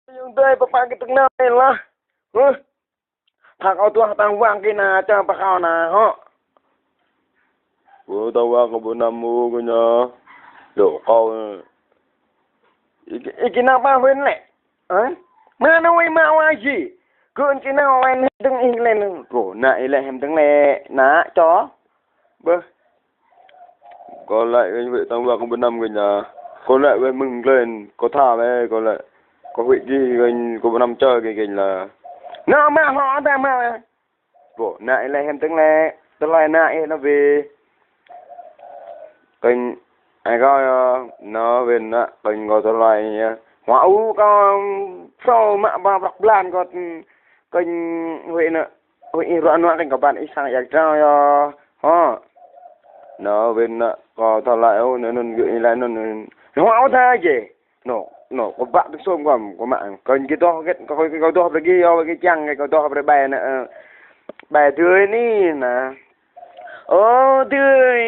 Yung tay papa kita na lah. Huh? Thằng ao tua tang wang kina cha pa kao na ho. Bữa tao qua có bữa năm mua cái nhờ đồ câu Ikina pa wen le. Hả? Mà nó ai mau ai gì? Cơn cái nào anh đứng in lên cổ nại lại hem đứng lẹ ná chó. Bơ. còn lại anh vậy tao qua có bữa năm cái nhà còn lại với mừng lên có thả với còn lại có vị gì anh có bữa năm chơi cái là Nó mà họ ta mà. Cổ nại lại hem đứng lẹ. Tôi lại nại nó về. kênh ai coi nó bên đó kênh có tao lại Hóa u có sau mà bà bạc lan có kênh vậy nè. Vậy rồi nó kênh các bạn ít sang giải trao cho ho. nó bên đó có tao lại ô nó gửi lại nó Hóa u tha gì? Nó có bạn được xôm của mạng kênh cái to cái to cái kia cái chăng cái to cái bài nè. Bài tươi ní nè. Ô tươi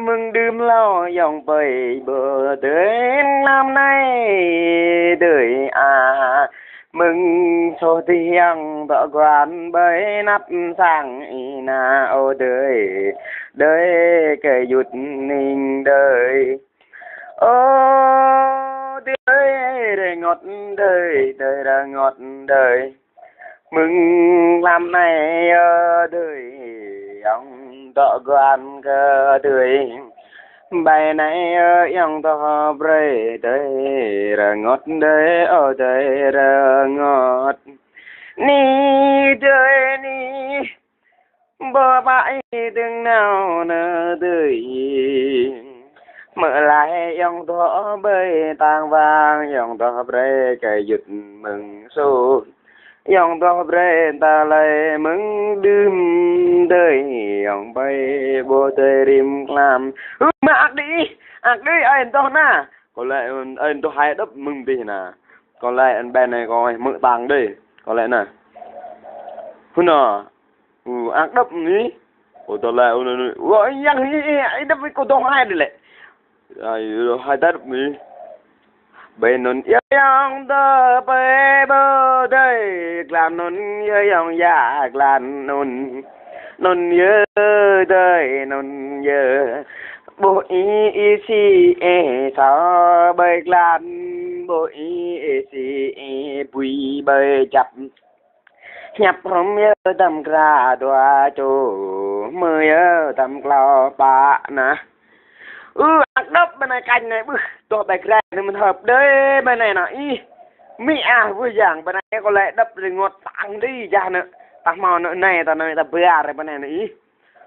mừng đêm lo dòng bầy bờ tới năm nay đời à mừng số tiếng vợ quan bơi nắp sang na ô đời đời kể dụt ninh đời ô đời đời ngọt đời đời là ngọt đời mừng năm nay đời ông tọ quan cơ tươi bài này ông tọ bơi tới ra ngọt đấy ở đây ra ngọt ni đời ni bờ bãi từng nào nỡ tươi mở lại ông tọ bơi tang vang ông tọ bơi cái giật mừng số ông tao bre ta lại mừng đêm đời ông bay bộ tây rim làm mà ác đi anh tao na còn lại anh tôi hai đắp mừng đi nè còn lại anh bên này coi mượn tàng đi còn lại nè hôn à ác đắp ní ủa tao lại gọi nhăng ấy đắp với cô tao hai đi lệ hai tay đắp ní bên nón yang tơ bê bơ đây làm nón yang ya làm nón nhớ đây nón nhớ bộ y si e sao bê làm bộ y si e bùi bê chập nhập hôm nhớ tâm ra đoa chỗ mơ nhớ tâm clau ba nè ác đốc bên này cành này bư to bạch ra thì mình hợp đấy bên này là y mỹ à vui giảng bên này có lẽ đập rồi ngọt tặng đi ra nữa ta mò nữa này ta nơi ta bừa rồi bên này là y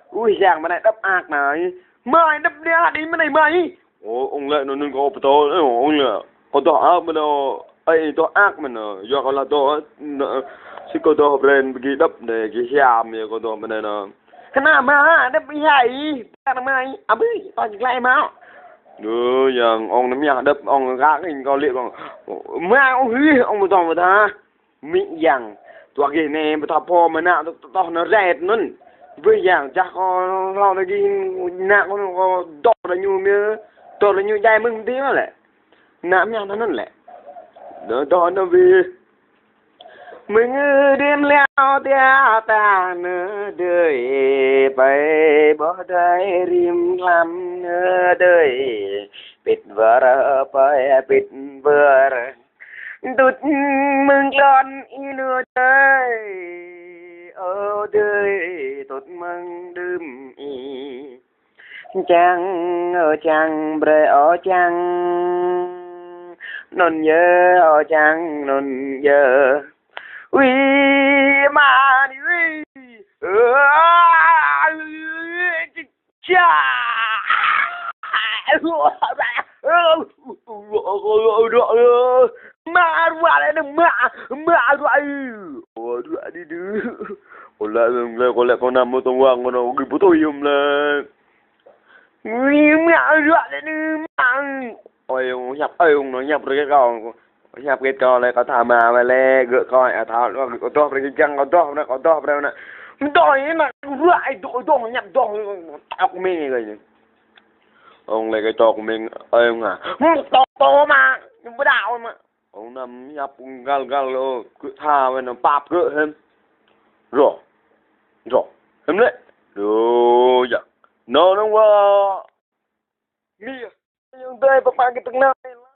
ui giảng bên này đập ác này mời đập đi bên này mời ủa ông lại nó nên có to đấy ông là có to ác bên đâu ấy to ác mình do có là to chỉ có to hợp lên cái đập để cái hiểm này có to bên này là cái nào mà đập bị hại ta làm ai à bư to chỉ lại máu giờ ông nắm nhà đập ông gác hình có liệu bằng mà ông hư ông một toàn một tha mỹ giảng tòa kia này một thằng po mà nào to nó rẹt luôn với giảng chắc có lo được cái nặng có đỏ là như to là như dai mừng tí mà lẽ nắm nhà nó lẽ đó đó nó về mình đêm leo tia ta nữa đời bay bỏ đây rim làm nữa đời bịt vợ bay bịt vợ tụt mừng lon inu đời ở đời tụt mừng đêm y chăng ở chăng bre ở chăng non nhớ ở chăng non nhớ ui mà đi ui cha mà qua đây đừng mà rồi đi đưa còn lại con nằm ở tông hoàng con nào cái bố tôi im là mà rồi đây mà ôi ông nó nhập rồi cái con nhập cái con này có thà mà le gỡ coi à thảo nó có to cái chân có to đâu nè đòi là lại đội nhập đội tao của mình rồi ông này cái trò của mình ơi ông à to mà nhưng mà đạo mà ông nằm nhấp gal gal cứ tha về nó bạp cỡ hem rồi rồi hem đấy rồi dạ nó qua mi nhưng đây papa cái từng nào